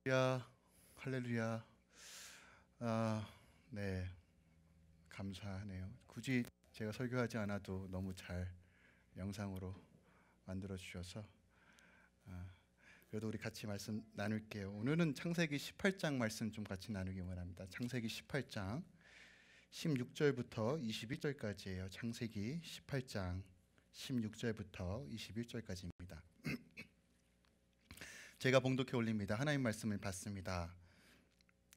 할렐루야, 할렐루야. 네, 감사하네요. 굳이 제가 설교하지 않아도 너무 잘 영상으로 만들어 주셔서 그래도 우리 같이 말씀 나눌게요. 오늘은 창세기 18장 말씀 좀 같이 나누기 원합니다. 창세기 18장 16절부터 21절까지예요. 창세기 18장 16절부터 21절까지입니다. 제가 봉독해 올립니다. 하나님 말씀을 받습니다.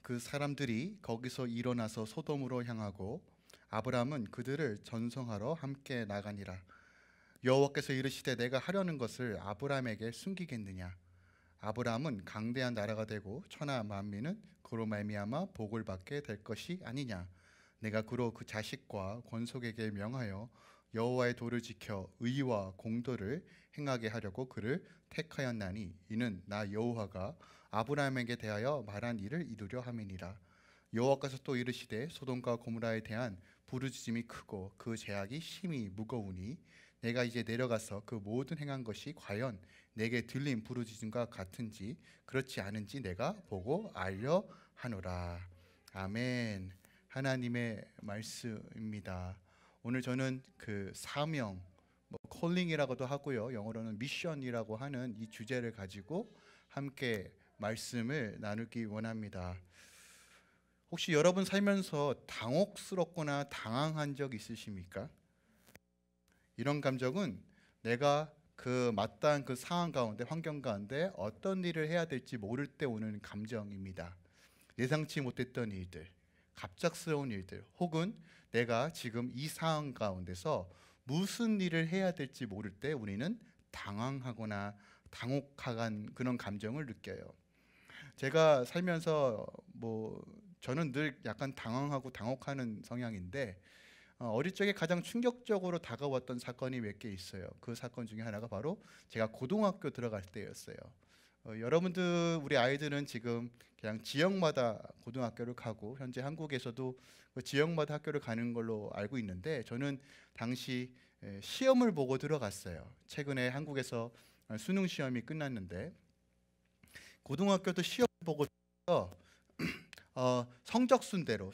그 사람들이 거기서 일어나서 소돔으로 향하고 아브람은 그들을 전송하러 함께 나가니라. 여호와께서 이르시되 내가 하려는 것을 아브람에게 숨기겠느냐. 아브람은 강대한 나라가 되고 천하 만민은 그로 말미암아 복을 받게 될 것이 아니냐. 내가 그로 그 자식과 권속에게 명하여 여호와의 도를 지켜 의와 공도를 행하게 하려고 그를 택하였나니 이는 나 여호와가 아브라함에게 대하여 말한 일을 이루려 함이니라. 여호와께서 또 이르시되 소돔과 고모라에 대한 부르짖음이 크고 그 죄악이 심히 무거우니 내가 이제 내려가서 그 모든 행한 것이 과연 내게 들린 부르짖음과 같은지 그렇지 않은지 내가 보고 알려 하노라. 아멘. 하나님의 말씀입니다. 오늘 저는 그 사명, 콜링이라고도 하고요, 영어로는 미션이라고 하는 이 주제를 가지고 함께 말씀을 나누기 원합니다. 혹시 여러분 살면서 당혹스럽거나 당황한 적 있으십니까? 이런 감정은 내가 그 마땅한 그 상황 가운데, 환경 가운데 어떤 일을 해야 될지 모를 때 오는 감정입니다. 예상치 못했던 일들, 갑작스러운 일들, 혹은 내가 지금 이 상황 가운데서 무슨 일을 해야 될지 모를 때 우리는 당황하거나 당혹한 그런 감정을 느껴요. 제가 살면서 저는 늘 약간 당황하고 당혹하는 성향인데 어릴 적에 가장 충격적으로 다가왔던 사건이 몇 개 있어요. 그 사건 중에 하나가 바로 제가 고등학교 들어갈 때였어요. 여러분들, 우리 아이들은 지금 그냥 지역마다 고등학교를 가고 현재 한국에서도 그 지역마다 학교를 가는 걸로 알고 있는데, 저는 당시 시험을 보고 들어갔어요. 최근에 한국에서 수능 시험이 끝났는데 고등학교도 시험 보고 성적 순대로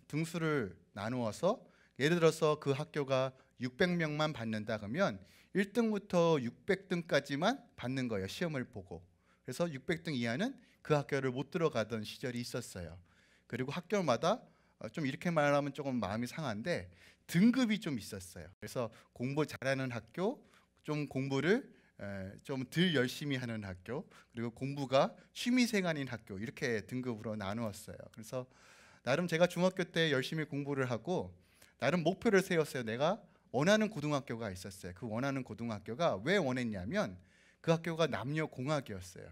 등수를 나누어서, 예를 들어서 그 학교가 600명만 받는다 그러면 1등부터 600등까지만 받는 거예요, 시험을 보고. 그래서 600등 이하는 그 학교를 못 들어가던 시절이 있었어요. 그리고 학교마다 좀 이렇게 말하면 조금 마음이 상한데 등급이 좀 있었어요. 그래서 공부 잘하는 학교, 좀 공부를 좀 덜 열심히 하는 학교, 그리고 공부가 취미생활인 학교, 이렇게 등급으로 나누었어요. 그래서 나름 제가 중학교 때 열심히 공부를 하고 나름 목표를 세웠어요. 내가 원하는 고등학교가 있었어요. 그 원하는 고등학교가 왜 원했냐면 그 학교가 남녀공학이었어요.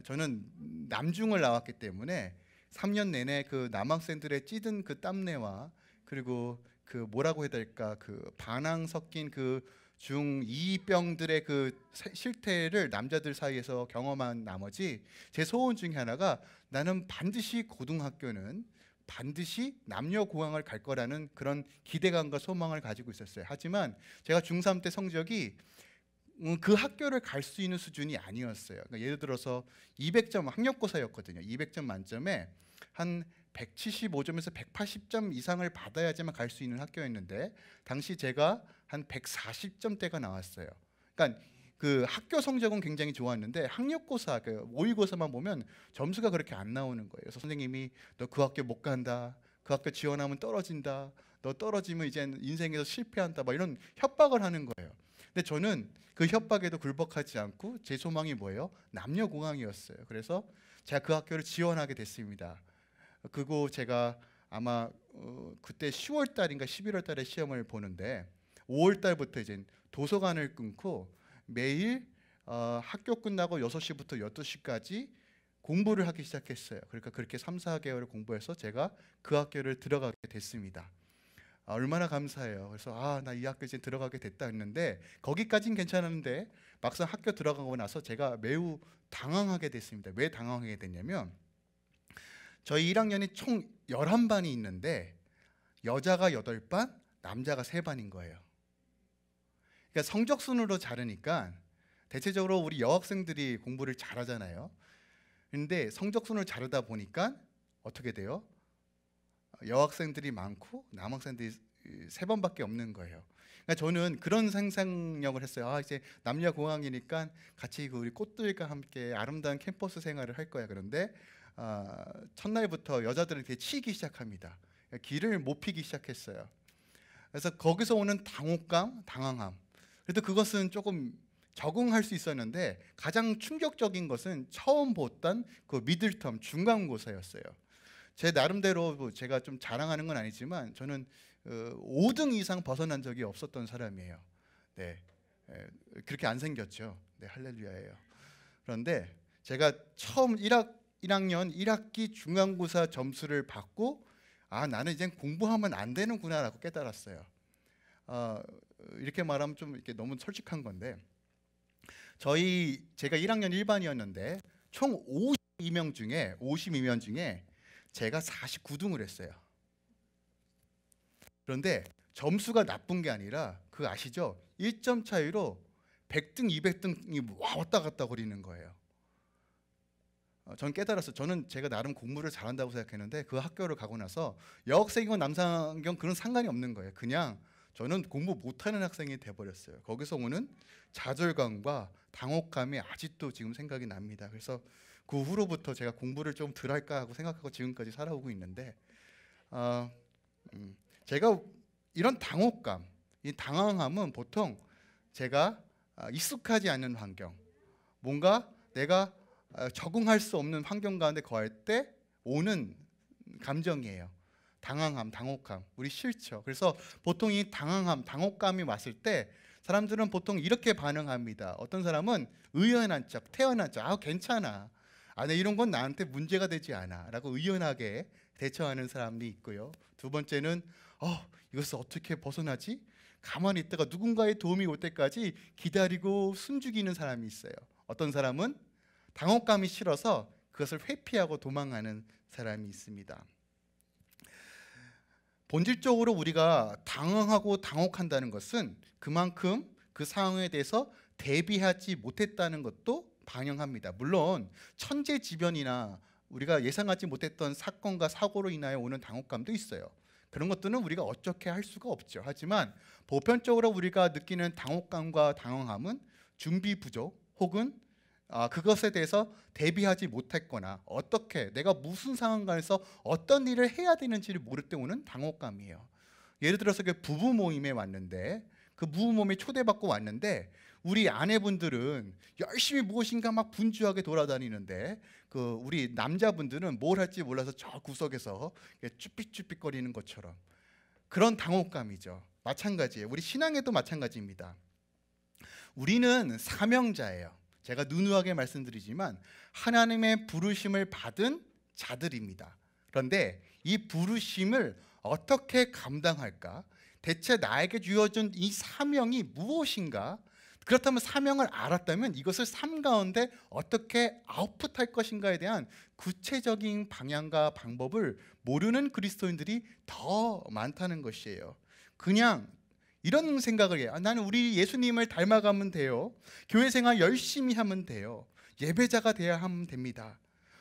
저는 남중을 나왔기 때문에 3년 내내 그 남학생들의 찌든 그 땀내와, 그리고 그 뭐라고 해야 될까, 그 반항 섞인 그 중2병들의 그 실태를 남자들 사이에서 경험한 나머지 제 소원 중에 하나가, 나는 반드시 고등학교는 반드시 남녀공학을 갈 거라는 그런 기대감과 소망을 가지고 있었어요. 하지만 제가 중3 때 성적이 그 학교를 갈 수 있는 수준이 아니었어요. 그러니까 예를 들어서 200점, 학력고사였거든요. 200점 만점에 한 175점에서 180점 이상을 받아야지만 갈 수 있는 학교였는데 당시 제가 한 140점대가 나왔어요. 그러니까 그 학교 성적은 굉장히 좋았는데 학력고사, 그 모의고사만 보면 점수가 그렇게 안 나오는 거예요. 그래서 선생님이 너 그 학교 못 간다, 그 학교 지원하면 떨어진다, 너 떨어지면 이제 인생에서 실패한다, 막 이런 협박을 하는 거예요. 근데 저는 그 협박에도 굴복하지 않고 제 소망이 뭐예요? 남녀공학이었어요. 그래서 제가 그 학교를 지원하게 됐습니다. 그리고 제가 아마 그때 10월 달인가 11월 달에 시험을 보는데 5월 달부터 이제 도서관을 끊고 매일 학교 끝나고 6시부터 12시까지 공부를 하기 시작했어요. 그러니까 그렇게 3, 4개월을 공부해서 제가 그 학교를 들어가게 됐습니다. 얼마나 감사해요. 그래서 나 이 학교 이제 들어가게 됐다 했는데 거기까지는 괜찮았는데 막상 학교 들어가고 나서 제가 매우 당황하게 됐습니다. 왜 당황하게 됐냐면 저희 1학년이 총 11반이 있는데 여자가 8반, 남자가 3반인 거예요. 그러니까 성적순으로 자르니까 대체적으로 우리 여학생들이 공부를 잘하잖아요. 그런데 성적순을 자르다 보니까 어떻게 돼요? 여학생들이 많고 남학생들이 3번밖에 없는 거예요. 그러니까 저는 그런 상상력을 했어요. 아, 이제 남녀 공학이니까 같이 우리 꽃들과 함께 아름다운 캠퍼스 생활을 할 거야. 그런데 첫날부터 여자들은 되게 치이기 시작합니다. 길을 못 피기 시작했어요. 그래서 거기서 오는 당혹감, 당황함. 그래도 그것은 조금 적응할 수 있었는데 가장 충격적인 것은 처음 봤던 그 미들텀 중간고사였어요. 제 나름대로 제가 좀 자랑하는 건 아니지만 저는 5등 이상 벗어난 적이 없었던 사람이에요. 네, 그렇게 안 생겼죠. 네, 할렐루야예요. 그런데 제가 처음 1학년 1학기 중간고사 점수를 받고 나는 이제 공부하면 안 되는구나라고 깨달았어요. 이렇게 말하면 좀 이렇게 너무 솔직한 건데 제가 1학년 1반이었는데 총 52명 중에 제가 49등을 했어요. 그런데 점수가 나쁜 게 아니라 그거 아시죠? 1점 차이로 100등, 200등이 왔다 갔다 거리는 거예요. 전 깨달았어요. 저는 제가 나름 공부를 잘한다고 생각했는데 그 학교를 가고 나서 여학생이건 남상경 그런 상관이 없는 거예요. 그냥 저는 공부 못하는 학생이 돼버렸어요. 거기서 오는 좌절감과 당혹감이 아직도 지금 생각이 납니다. 그래서 그 후로부터 제가 공부를 좀 덜 할까 하고 생각하고 지금까지 살아오고 있는데 제가 이런 당혹감, 이 당황함은 보통 제가 익숙하지 않은 환경, 뭔가 내가 적응할 수 없는 환경 가운데 거할 때 오는 감정이에요. 당황함, 당혹감, 우리 싫죠. 그래서 보통 이 당황함, 당혹감이 왔을 때 사람들은 보통 이렇게 반응합니다. 어떤 사람은 의연한 척, 태연한 척, 괜찮아. 네, 이런 건 나한테 문제가 되지 않아 라고 의연하게 대처하는 사람이 있고요. 두 번째는 이것을 어떻게 벗어나지? 가만히 있다가 누군가의 도움이 올 때까지 기다리고 숨죽이는 사람이 있어요. 어떤 사람은 당혹감이 싫어서 그것을 회피하고 도망가는 사람이 있습니다. 본질적으로 우리가 당황하고 당혹한다는 것은 그만큼 그 상황에 대해서 대비하지 못했다는 것도 반영합니다. 물론 천재지변이나 우리가 예상하지 못했던 사건과 사고로 인하여 오는 당혹감도 있어요. 그런 것들은 우리가 어떻게 할 수가 없죠. 하지만 보편적으로 우리가 느끼는 당혹감과 당황함은 준비 부족 혹은 그것에 대해서 대비하지 못했거나 어떻게 내가 무슨 상황에서 어떤 일을 해야 되는지를 모를 때 오는 당혹감이에요. 예를 들어서 그 부부 모임에 왔는데 그 부부 모임에 초대받고 왔는데 우리 아내분들은 열심히 무엇인가 막 분주하게 돌아다니는데 우리 남자분들은 뭘 할지 몰라서 저 구석에서 쭈삣쭈삣거리는 것처럼 그런 당혹감이죠. 마찬가지예요. 우리 신앙에도 마찬가지입니다. 우리는 사명자예요. 제가 누누하게 말씀드리지만 하나님의 부르심을 받은 자들입니다. 그런데 이 부르심을 어떻게 감당할까? 대체 나에게 주어진 이 사명이 무엇인가? 그렇다면 사명을 알았다면 이것을 삶 가운데 어떻게 아웃풋할 것인가에 대한 구체적인 방향과 방법을 모르는 그리스도인들이 더 많다는 것이에요. 그냥 이런 생각을 해요. 나는 우리 예수님을 닮아가면 돼요. 교회 생활 열심히 하면 돼요. 예배자가 돼야 하면 됩니다.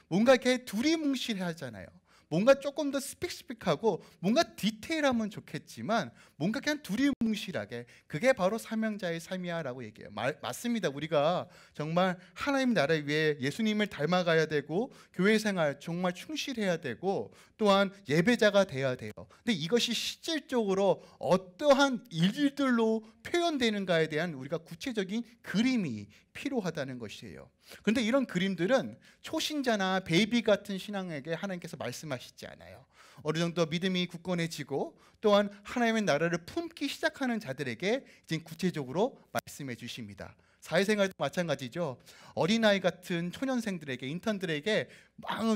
뭔가 이렇게 두리뭉실하잖아요. 뭔가 조금 더 스펙스펙하고 뭔가 디테일하면 좋겠지만 뭔가 그냥 두리뭉실하게 그게 바로 사명자의 삶이야라고 얘기해요. 맞습니다. 우리가 정말 하나님 나라 위해 예수님을 닮아가야 되고 교회 생활 정말 충실해야 되고 또한 예배자가 돼야 돼요. 근데 이것이 실질적으로 어떠한 일들로 표현되는가에 대한 우리가 구체적인 그림이 필요하다는 것이에요. 그런데 이런 그림들은 초신자나 베이비 같은 신앙에게 하나님께서 말씀하시지 않아요. 어느 정도 믿음이 굳건해지고 또한 하나님의 나라를 품기 시작하는 자들에게 이제 구체적으로 말씀해 주십니다. 사회생활도 마찬가지죠. 어린아이 같은 초년생들에게 인턴들에게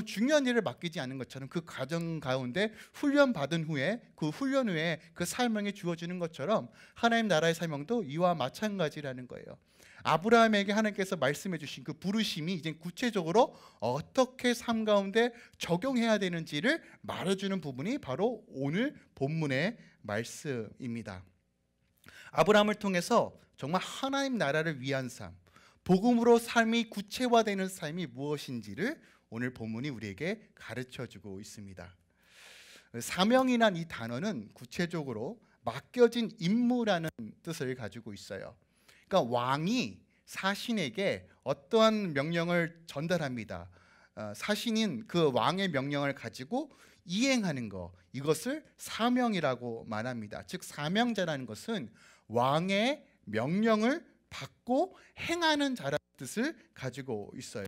중요한 일을 맡기지 않은 것처럼 그 과정 가운데 훈련받은 후에 그 훈련 후에 그 사명이 주어지는 것처럼 하나님 나라의 사명도 이와 마찬가지라는 거예요. 아브라함에게 하나님께서 말씀해 주신 그 부르심이 이제 구체적으로 어떻게 삶 가운데 적용해야 되는지를 말해주는 부분이 바로 오늘 본문의 말씀입니다. 아브라함을 통해서 정말 하나님 나라를 위한 삶, 복음으로 삶이 구체화되는 삶이 무엇인지를 오늘 본문이 우리에게 가르쳐주고 있습니다. 사명이란 이 단어는 구체적으로 맡겨진 임무라는 뜻을 가지고 있어요. 그러니까 왕이 사신에게 어떠한 명령을 전달합니다. 사신인 그 왕의 명령을 가지고 이행하는 것, 이것을 사명이라고 말합니다. 즉 사명자라는 것은 왕의 명령을 받고 행하는 자라는 뜻을 가지고 있어요.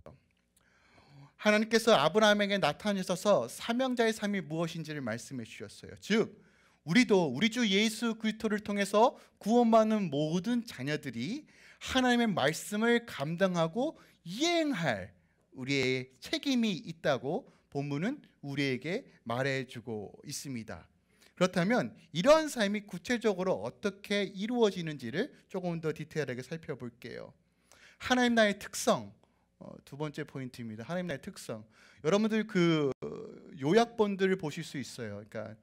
하나님께서 아브라함에게 나타나셔서 사명자의 삶이 무엇인지를 말씀해 주셨어요. 즉 우리도 우리 주 예수 그리스도를 통해서 구원받는 모든 자녀들이 하나님의 말씀을 감당하고 이행할 우리의 책임이 있다고 본문은 우리에게 말해주고 있습니다. 그렇다면 이러한 삶이 구체적으로 어떻게 이루어지는지를 조금 더 디테일하게 살펴볼게요. 하나님 나라의 특성, 두 번째 포인트입니다. 하나님 나라의 특성. 여러분들 그 요약본들을 보실 수 있어요. 그러니까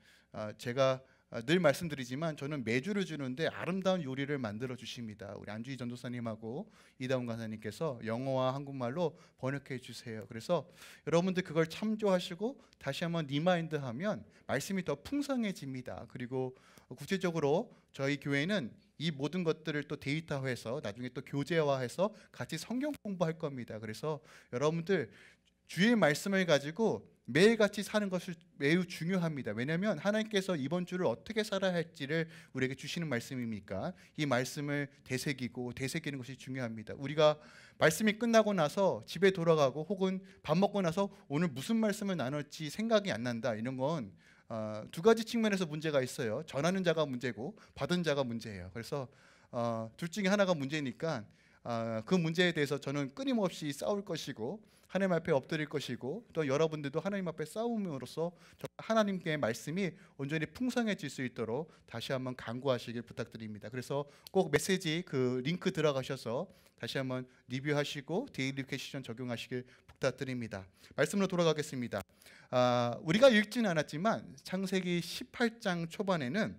제가 늘 말씀드리지만 저는 매주를 주는데 아름다운 요리를 만들어 주십니다. 우리 안주희 전도사님하고 이다운 간사님께서 영어와 한국말로 번역해 주세요. 그래서 여러분들 그걸 참조하시고 다시 한번 리마인드하면 말씀이 더 풍성해집니다. 그리고 구체적으로 저희 교회는 이 모든 것들을 또 데이터화해서 나중에 또 교재화해서 같이 성경 공부할 겁니다. 그래서 여러분들 주의 말씀을 가지고 매일같이 사는 것이 매우 중요합니다. 왜냐하면 하나님께서 이번 주를 어떻게 살아야 할지를 우리에게 주시는 말씀이니까 이 말씀을 되새기는 것이 중요합니다. 우리가 말씀이 끝나고 나서 집에 돌아가고 혹은 밥 먹고 나서 오늘 무슨 말씀을 나눌지 생각이 안 난다, 이런 건 두 가지 측면에서 문제가 있어요. 전하는 자가 문제고 받은 자가 문제예요. 그래서 둘 중에 하나가 문제니까 그 문제에 대해서 저는 끊임없이 싸울 것이고 하나님 앞에 엎드릴 것이고 또 여러분들도 하나님 앞에 싸움으로써 하나님께 말씀이 온전히 풍성해질 수 있도록 다시 한번 간구하시길 부탁드립니다. 그래서 꼭 메시지 그 링크 들어가셔서 다시 한번 리뷰하시고 데일리 퀘스천 적용하시길 부탁드립니다. 말씀으로 돌아가겠습니다. 우리가 읽지는 않았지만 창세기 18장 초반에는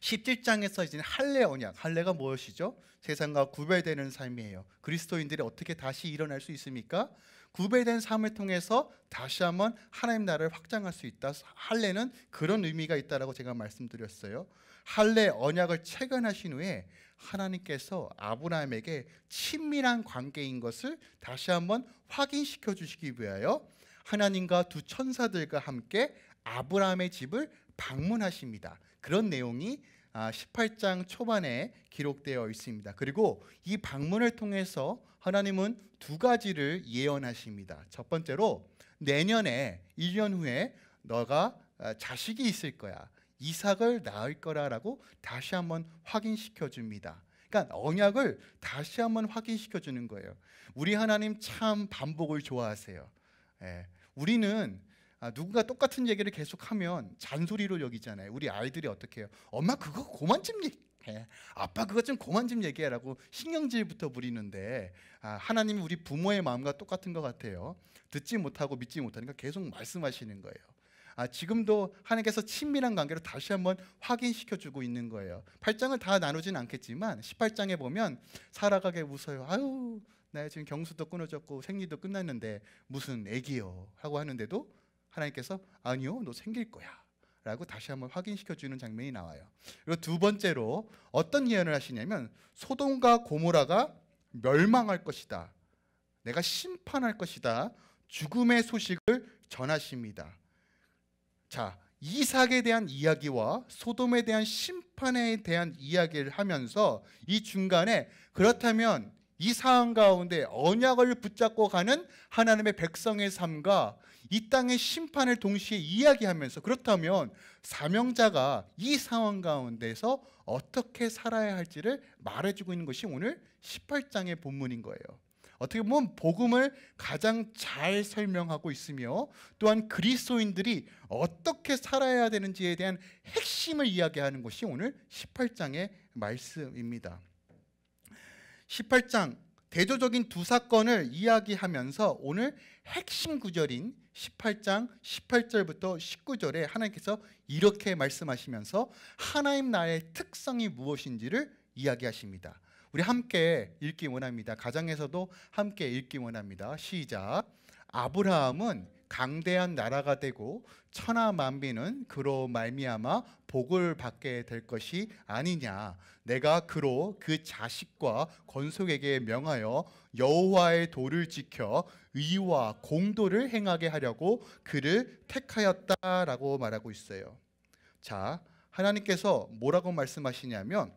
17장에서 이제 할례 언약, 할례가 무엇이죠? 세상과 구별되는 삶이에요. 그리스도인들이 어떻게 다시 일어날 수 있습니까? 구별된 삶을 통해서 다시 한번 하나님 나라를 확장할 수 있다. 할례는 그런 의미가 있다라고 제가 말씀드렸어요. 할례 언약을 체결하신 후에 하나님께서 아브라함에게 친밀한 관계인 것을 다시 한번 확인시켜 주시기 위하여 하나님과 두 천사들과 함께 아브라함의 집을 방문하십니다. 그런 내용이 18장 초반에 기록되어 있습니다. 그리고 이 방문을 통해서 하나님은 두 가지를 예언하십니다. 첫 번째로 내년에 1년 후에 너가 자식이 있을 거야, 이삭을 낳을 거라라고 다시 한번 확인시켜 줍니다. 그러니까 언약을 다시 한번 확인시켜 주는 거예요. 우리 하나님 참 반복을 좋아하세요. 우리는 누군가 똑같은 얘기를 계속하면 잔소리로 여기잖아요. 우리 아이들이 어떻게 해요? 엄마 그거 그만 좀 얘기해, 아빠 그거 좀 그만 좀 얘기해라고 신경질부터 부리는데 하나님이 우리 부모의 마음과 똑같은 것 같아요. 듣지 못하고 믿지 못하니까 계속 말씀하시는 거예요. 지금도 하나님께서 친밀한 관계로 다시 한번 확인시켜주고 있는 거예요. 8장을 다 나누진 않겠지만 18장에 보면 사라가게 웃어요. 아유, 나 지금 경수도 끊어졌고 생리도 끝났는데 무슨 애기요 하고 하는데도 하나님께서 아니요, 너 생길 거야 라고 다시 한번 확인시켜주는 장면이 나와요. 그리고 두 번째로 어떤 예언을 하시냐면 소돔과 고모라가 멸망할 것이다, 내가 심판할 것이다, 죽음의 소식을 전하십니다. 자, 이삭에 대한 이야기와 소돔에 대한 심판에 대한 이야기를 하면서 이 중간에 그렇다면 이 상황 가운데 언약을 붙잡고 가는 하나님의 백성의 삶과 이 땅의 심판을 동시에 이야기하면서 그렇다면 사명자가 이 상황 가운데서 어떻게 살아야 할지를 말해주고 있는 것이 오늘 18장의 본문인 거예요. 어떻게 보면 복음을 가장 잘 설명하고 있으며 또한 그리스도인들이 어떻게 살아야 되는지에 대한 핵심을 이야기하는 것이 오늘 18장의 말씀입니다. 18장 대조적인 두 사건을 이야기하면서 오늘 핵심 구절인 18장 18절부터 19절에 하나님께서 이렇게 말씀하시면서 하나님 나라의 특성이 무엇인지를 이야기하십니다. 우리 함께 읽기 원합니다. 가정에서도 함께 읽기 원합니다. 시작. 아브라함은 강대한 나라가 되고 천하 만민은 그로 말미암아 복을 받게 될 것이 아니냐. 내가 그로 그 자식과 건속에게 명하여 여호와의 도를 지켜 의와 공도를 행하게 하려고 그를 택하였다라고 말하고 있어요. 자, 하나님께서 뭐라고 말씀하시냐면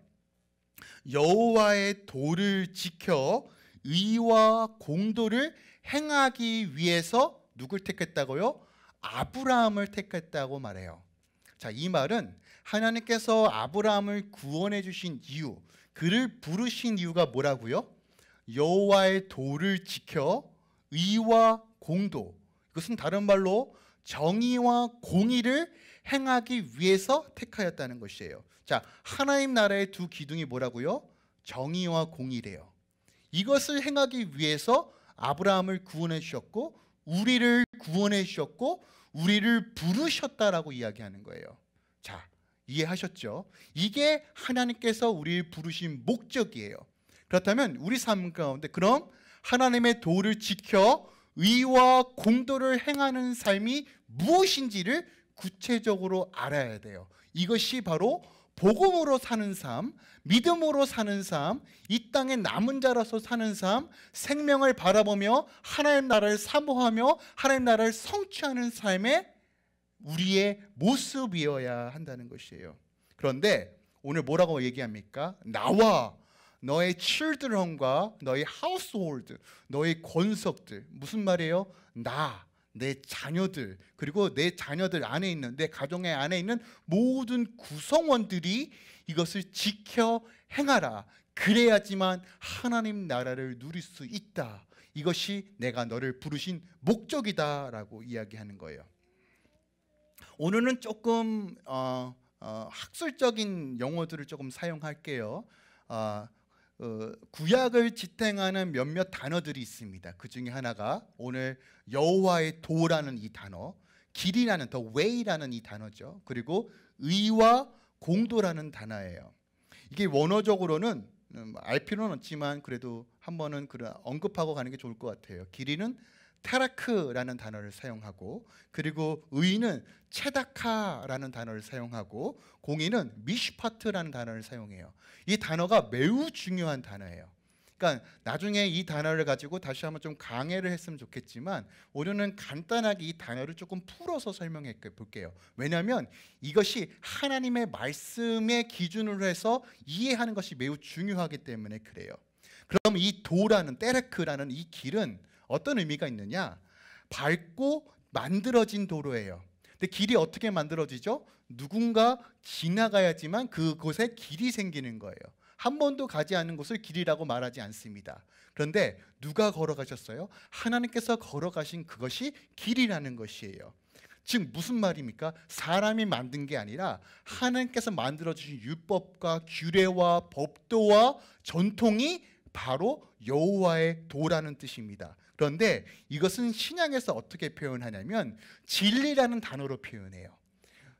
여호와의 도를 지켜 의와 공도를 행하기 위해서 누굴 택했다고요? 아브라함을 택했다고 말해요. 자, 이 말은 하나님께서 아브라함을 구원해 주신 이유, 그를 부르신 이유가 뭐라고요? 여호와의 도를 지켜 의와 공도, 이것은 다른 말로 정의와 공의를 행하기 위해서 택하였다는 것이에요. 자, 하나님 나라의 두 기둥이 뭐라고요? 정의와 공의래요. 이것을 행하기 위해서 아브라함을 구원해 주셨고 우리를 구원해 주셨고 우리를 부르셨다라고 이야기하는 거예요. 자, 이해하셨죠? 이게 하나님께서 우리를 부르신 목적이에요. 그렇다면 우리 삶 가운데 그럼 하나님의 도를 지켜 의와 공도를 행하는 삶이 무엇인지를 구체적으로 알아야 돼요. 이것이 바로 복음으로 사는 삶, 믿음으로 사는 삶, 이 땅에 남은 자로서 사는 삶, 생명을 바라보며 하나님 나라를 사모하며 하나님 나라를 성취하는 삶의 우리의 모습이어야 한다는 것이에요. 그런데 오늘 뭐라고 얘기합니까? 나와 너의 children과 너의 household, 너의 권속들, 무슨 말이에요? 내 자녀들, 그리고 내 자녀들 안에 있는, 내 가정의 안에 있는 모든 구성원들이 이것을 지켜 행하라. 그래야지만 하나님 나라를 누릴 수 있다. 이것이 내가 너를 부르신 목적이다라고 이야기하는 거예요. 오늘은 조금 학술적인 용어들을 조금 사용할게요. 구약을 지탱하는 몇몇 단어들이 있습니다. 그 중에 하나가 오늘 여호와의 도라는 이 단어, 길이라는 the way라는 이 단어죠. 그리고 의와 공도라는 단어예요. 이게 원어적으로는 알 필요는 없지만 그래도 한 번은 언급하고 가는 게 좋을 것 같아요. 길이는 테라크라는 단어를 사용하고, 그리고 의는 체다카라는 단어를 사용하고, 공의는 미슈파트라는 단어를 사용해요. 이 단어가 매우 중요한 단어예요. 그러니까 나중에 이 단어를 가지고 다시 한번 좀 강해를 했으면 좋겠지만 오늘은 간단하게 이 단어를 조금 풀어서 설명해 볼게요. 왜냐하면 이것이 하나님의 말씀의 기준으로 해서 이해하는 것이 매우 중요하기 때문에 그래요. 그럼 이 도라는, 테라크라는 이 길은 어떤 의미가 있느냐? 밝고 만들어진 도로예요. 근데 길이 어떻게 만들어지죠? 누군가 지나가야지만 그곳에 길이 생기는 거예요. 한 번도 가지 않은 곳을 길이라고 말하지 않습니다. 그런데 누가 걸어가셨어요? 하나님께서 걸어가신 그것이 길이라는 것이에요. 즉 무슨 말입니까? 사람이 만든 게 아니라 하나님께서 만들어주신 율법과 규례와 법도와 전통이 바로 여호와의 도라는 뜻입니다. 그런데 이것은 신약에서 어떻게 표현하냐면 진리라는 단어로 표현해요.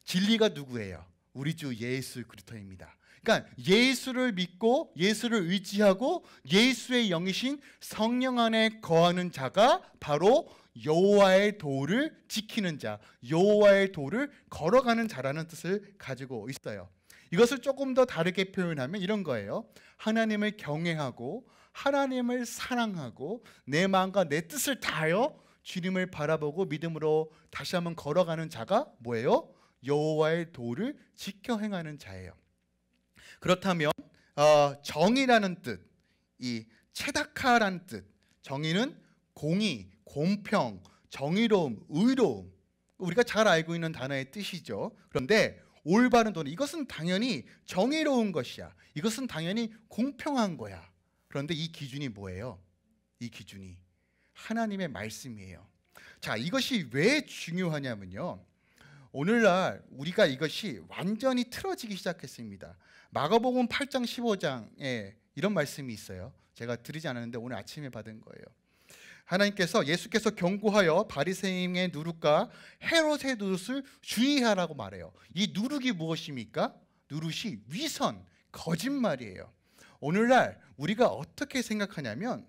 진리가 누구예요? 우리 주 예수 그리스도입니다. 그러니까 예수를 믿고 예수를 의지하고 예수의 영이신 성령 안에 거하는 자가 바로 여호와의 도를 지키는 자, 여호와의 도를 걸어가는 자라는 뜻을 가지고 있어요. 이것을 조금 더 다르게 표현하면 이런 거예요. 하나님을 경외하고 하나님을 사랑하고 내 마음과 내 뜻을 다하여 주님을 바라보고 믿음으로 다시 한번 걸어가는 자가 뭐예요? 여호와의 도를 지켜 행하는 자예요. 그렇다면 정의라는 뜻, 이 체다카라는 뜻, 정의는 공의, 공평, 정의로움, 의로움, 우리가 잘 알고 있는 단어의 뜻이죠. 그런데 올바른 도, 이것은 당연히 정의로운 것이야. 이것은 당연히 공평한 거야. 그런데 이 기준이 뭐예요? 이 기준이 하나님의 말씀이에요. 자, 이것이 왜 중요하냐면요, 오늘날 우리가 이것이 완전히 틀어지기 시작했습니다. 마가복음 8장 15장에 이런 말씀이 있어요. 제가 드리지 않았는데 오늘 아침에 받은 거예요. 하나님께서, 예수께서 경고하여 바리새인의 누룩과 헤롯의 누룩을 주의하라고 말해요. 이 누룩이 무엇입니까? 누룩이 위선, 거짓말이에요. 오늘날 우리가 어떻게 생각하냐면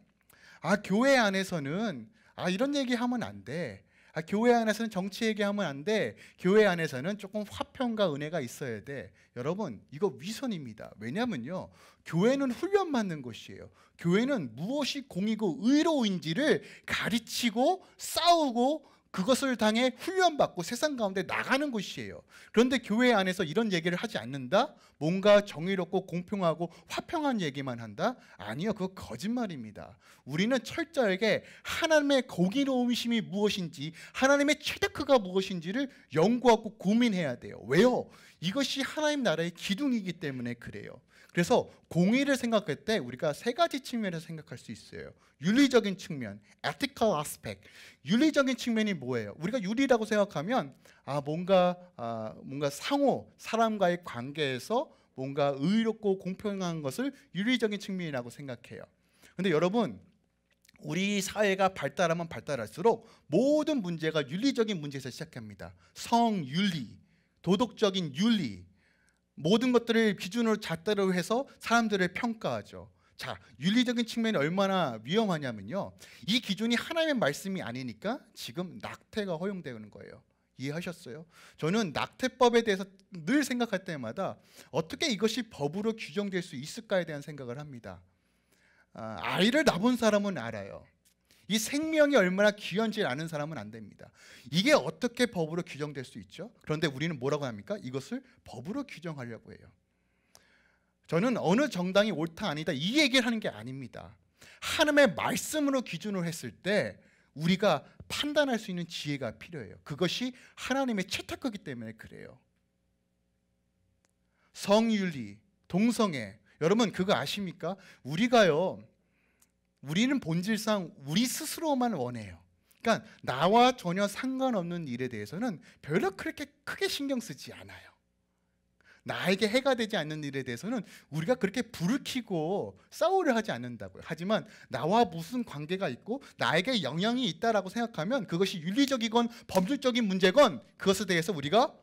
교회 안에서는 이런 얘기하면 안 돼. 교회 안에서는 정치 얘기하면 안 돼. 교회 안에서는 조금 화평과 은혜가 있어야 돼. 여러분, 이거 위선입니다. 왜냐면요, 교회는 훈련받는 곳이에요. 교회는 무엇이 공이고 의로운지를 가르치고 싸우고 그것을 당해 훈련받고 세상 가운데 나가는 곳이에요. 그런데 교회 안에서 이런 얘기를 하지 않는다? 뭔가 정의롭고 공평하고 화평한 얘기만 한다? 아니요, 그거 거짓말입니다. 우리는 철저하게 하나님의 공의로우심이 무엇인지, 하나님의 최대크가 무엇인지를 연구하고 고민해야 돼요. 왜요? 이것이 하나님 나라의 기둥이기 때문에 그래요. 그래서 공의를 생각할 때 우리가 세 가지 측면에서 생각할 수 있어요. 윤리적인 측면, ethical aspect. 윤리적인 측면이 뭐예요? 우리가 윤리라고 생각하면 뭔가 상호 사람과의 관계에서 뭔가 의롭고 공평한 것을 윤리적인 측면이라고 생각해요. 근데 여러분, 우리 사회가 발달하면 발달할수록 모든 문제가 윤리적인 문제에서 시작합니다. 성윤리, 도덕적인 윤리, 모든 것들을 기준으로 잣대로 해서 사람들을 평가하죠. 자, 윤리적인 측면이 얼마나 위험하냐면요, 이 기준이 하나님의 말씀이 아니니까 지금 낙태가 허용되는 거예요. 이해하셨어요? 저는 낙태법에 대해서 늘 생각할 때마다 어떻게 이것이 법으로 규정될 수 있을까에 대한 생각을 합니다. 아이를 낳은 사람은 알아요. 이 생명이 얼마나 귀한지 아는 사람은 안 됩니다. 이게 어떻게 법으로 규정될 수 있죠? 그런데 우리는 뭐라고 합니까? 이것을 법으로 규정하려고 해요. 저는 어느 정당이 옳다 아니다 이 얘기를 하는 게 아닙니다. 하나님의 말씀으로 기준을 했을 때 우리가 판단할 수 있는 지혜가 필요해요. 그것이 하나님의 채택이기 때문에 그래요. 성윤리, 동성애, 여러분 그거 아십니까? 우리는 본질상 우리 스스로만 원해요. 그러니까 나와 전혀 상관없는 일에 대해서는 별로 그렇게 크게 신경 쓰지 않아요. 나에게 해가 되지 않는 일에 대해서는 우리가 그렇게 불을 켜고 싸우려 하지 않는다고요. 하지만 나와 무슨 관계가 있고 나에게 영향이 있다라고 생각하면 그것이 윤리적이건 법률적인 문제건 그것에 대해서 우리가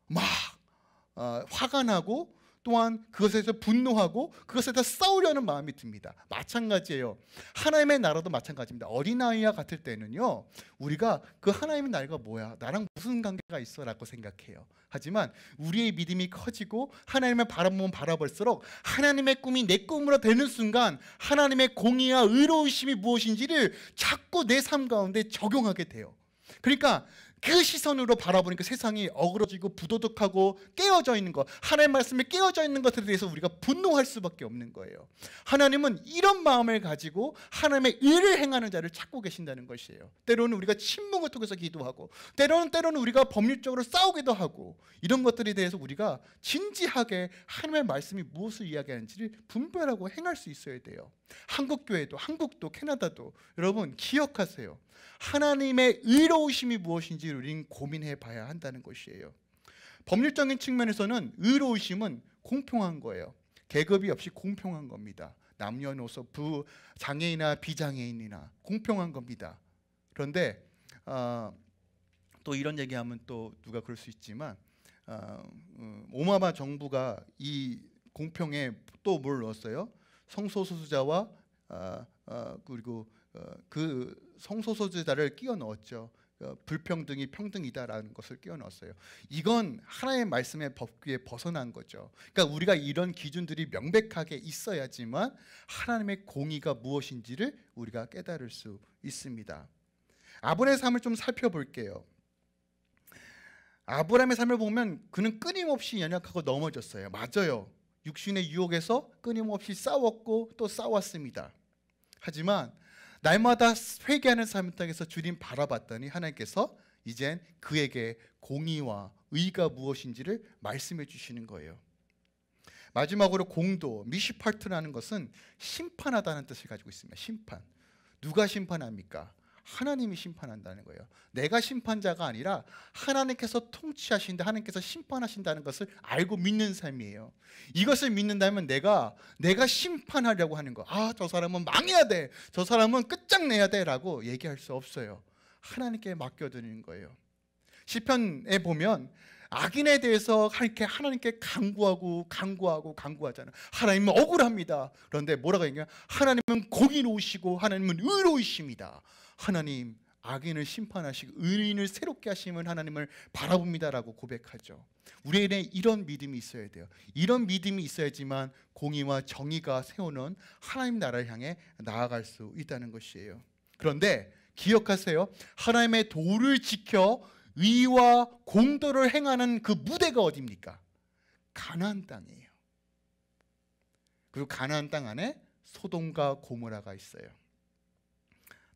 막 화가 나고 또한 그것에 대해서 분노하고 그것에 대해서 싸우려는 마음이 듭니다. 마찬가지예요. 하나님의 나라도 마찬가지입니다. 어린아이와 같을 때는요, 우리가 그 하나님의 나라가 뭐야? 나랑 무슨 관계가 있어? 라고 생각해요. 하지만 우리의 믿음이 커지고 하나님을 바라볼수록 하나님의 꿈이 내 꿈으로 되는 순간 하나님의 공의와 의로우심이 무엇인지를 자꾸 내 삶 가운데 적용하게 돼요. 그러니까 그 시선으로 바라보니까 세상이 어그러지고 부도덕하고 깨어져 있는 것, 하나님의 말씀에 깨어져 있는 것들에 대해서 우리가 분노할 수밖에 없는 거예요. 하나님은 이런 마음을 가지고 하나님의 의를 행하는 자를 찾고 계신다는 것이에요. 때로는 우리가 침묵을 통해서 기도하고 때로는 우리가 법률적으로 싸우기도 하고 이런 것들에 대해서 우리가 진지하게 하나님의 말씀이 무엇을 이야기하는지를 분별하고 행할 수 있어야 돼요. 한국교회도, 한국도, 캐나다도 여러분 기억하세요. 하나님의 의로우심이 무엇인지 우리는 고민해 봐야 한다는 것이에요. 법률적인 측면에서는 의로우심은 공평한 거예요. 계급이 없이 공평한 겁니다. 남녀노소, 장애인이나 비장애인이나 공평한 겁니다. 그런데 또 이런 얘기하면 또 누가 그럴 수 있지만 오바마 정부가 이 공평에 또 뭘 넣었어요? 성소수자와 그리고 그 성소수자를 끼워 넣었죠. 불평등이 평등이다라는 것을 끼워 넣었어요. 이건 하나님의 말씀의 법규에 벗어난 거죠. 그러니까 우리가 이런 기준들이 명백하게 있어야지만 하나님의 공의가 무엇인지를 우리가 깨달을 수 있습니다. 아브라함의 삶을 좀 살펴볼게요. 아브라함의 삶을 보면 그는 끊임없이 연약하고 넘어졌어요. 맞아요. 육신의 유혹에서 끊임없이 싸웠고 또 싸웠습니다. 하지만 날마다 회개하는 삶을 통해서 주님 바라봤더니 하나님께서 이젠 그에게 공의와 의가 무엇인지를 말씀해 주시는 거예요. 마지막으로 공도, 미시파트라는 것은 심판하다는 뜻을 가지고 있습니다. 심판. 누가 심판합니까? 하나님이 심판한다는 거예요. 내가 심판자가 아니라 하나님께서 통치하신다, 하나님께서 심판하신다는 것을 알고 믿는 삶이에요. 이것을 믿는다면 내가 심판하려고 하는 거, 저 사람은 망해야 돼, 저 사람은 끝장내야 돼 라고 얘기할 수 없어요. 하나님께 맡겨드리는 거예요. 시편에 보면 악인에 대해서 이렇게 하나님께 강구하잖아요. 하나님은 억울합니다. 그런데 뭐라고 얘기해요? 하나님은 공의로우시고 하나님은 의로우십니다. 하나님 악인을 심판하시고 의인을 새롭게 하시면 하나님을 바라봅니다라고 고백하죠. 우리에게 이런 믿음이 있어야 돼요. 이런 믿음이 있어야지만 공의와 정의가 세우는 하나님 나라를 향해 나아갈 수 있다는 것이에요. 그런데 기억하세요. 하나님의 도를 지켜 의와 공도를 행하는 그 무대가 어디입니까? 가나안 땅이에요. 그리고 가나안 땅 안에 소돔과 고모라가 있어요.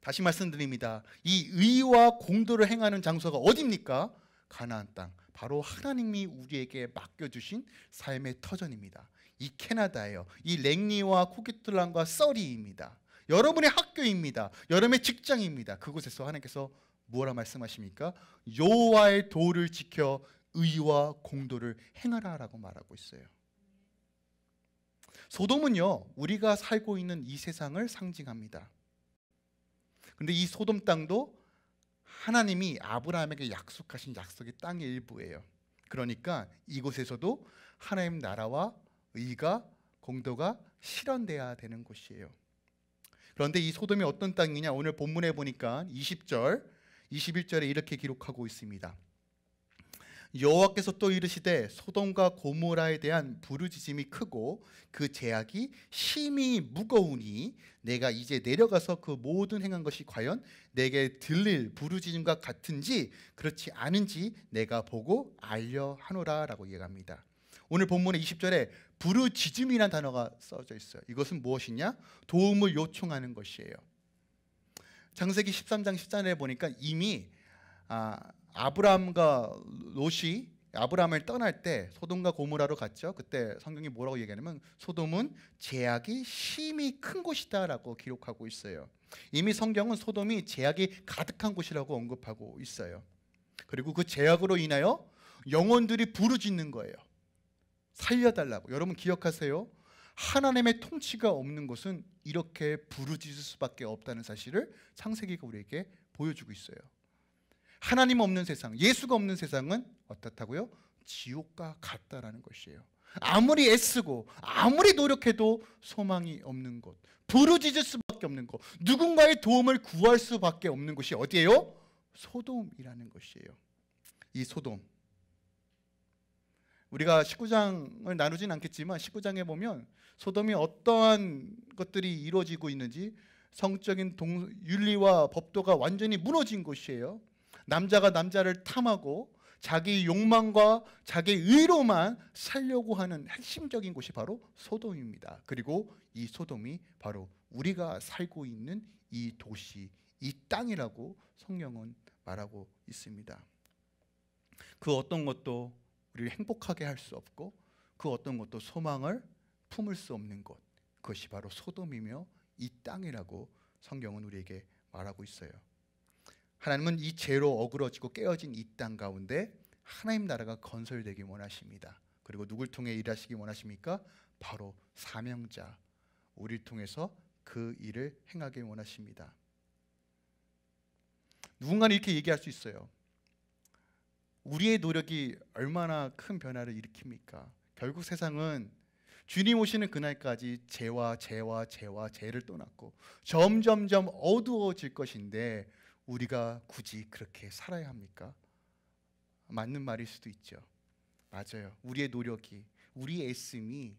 다시 말씀드립니다. 이 의와 공도를 행하는 장소가 어디입니까? 가나안 땅. 바로 하나님이 우리에게 맡겨주신 삶의 터전입니다. 이 캐나다예요. 이 랭리와 코키틀란과 서리입니다. 여러분의 학교입니다. 여러분의 직장입니다. 그곳에서 하나님께서 뭐라 말씀하십니까? 여호와의 도를 지켜 의와 공도를 행하라라고 말하고 있어요. 소돔은요, 우리가 살고 있는 이 세상을 상징합니다. 근데 이 소돔 땅도 하나님이 아브라함에게 약속하신 약속의 땅의 일부예요. 그러니까 이곳에서도 하나님 나라와 의가 공도가 실현돼야 되는 곳이에요. 그런데 이 소돔이 어떤 땅이냐? 오늘 본문에 보니까 20절, 21절에 이렇게 기록하고 있습니다. 여호와께서 또 이르시되 소돔과 고모라에 대한 부르짖음이 크고 그 죄악이 심히 무거우니 내가 이제 내려가서 그 모든 행한 것이 과연 내게 들릴 부르짖음과 같은지 그렇지 않은지 내가 보고 알려 하노라 라고 얘기합니다. 오늘 본문의 20절에 부르짖음이라는 단어가 써져 있어요. 이것은 무엇이냐? 도움을 요청하는 것이에요. 창세기 13장 14절에 보니까 이미 아브라함과 롯이 아브라함을 떠날 때 소돔과 고모라로 갔죠. 그때 성경이 뭐라고 얘기하냐면 소돔은 죄악이 심히 큰 곳이다 라고 기록하고 있어요. 이미 성경은 소돔이 죄악이 가득한 곳이라고 언급하고 있어요. 그리고 그 죄악으로 인하여 영혼들이 부르짖는 거예요. 살려달라고. 여러분 기억하세요. 하나님의 통치가 없는 곳은 이렇게 부르짖을 수밖에 없다는 사실을 창세기가 우리에게 보여주고 있어요. 하나님 없는 세상, 예수가 없는 세상은 어떻다고요? 지옥과 같다라는 것이에요. 아무리 애쓰고 아무리 노력해도 소망이 없는 곳, 부르짖을 수밖에 없는 곳, 누군가의 도움을 구할 수밖에 없는 곳이 어디예요? 소돔이라는 것이에요. 이 소돔, 우리가 19장을 나누진 않겠지만 19장에 보면 소돔이 어떠한 것들이 이루어지고 있는지 성적인 윤리와 법도가 완전히 무너진 곳이에요. 남자가 남자를 탐하고 자기 욕망과 자기 의로만 살려고 하는 핵심적인 곳이 바로 소돔입니다. 그리고 이 소돔이 바로 우리가 살고 있는 이 도시, 이 땅이라고 성경은 말하고 있습니다. 그 어떤 것도 우리를 행복하게 할 수 없고 그 어떤 것도 소망을 품을 수 없는 곳, 그것이 바로 소돔이며 이 땅이라고 성경은 우리에게 말하고 있어요. 하나님은 이 죄로 어그러지고 깨어진 이 땅 가운데 하나님 나라가 건설되기 원하십니다. 그리고 누굴 통해 일하시기 원하십니까? 바로 사명자, 우리를 통해서 그 일을 행하기 원하십니다. 누군가는 이렇게 얘기할 수 있어요. 우리의 노력이 얼마나 큰 변화를 일으킵니까? 결국 세상은 주님 오시는 그날까지 죄를 떠났고 점점점 어두워질 것인데 우리가 굳이 그렇게 살아야 합니까? 맞는 말일 수도 있죠. 맞아요. 우리의 노력이, 우리의 애씀이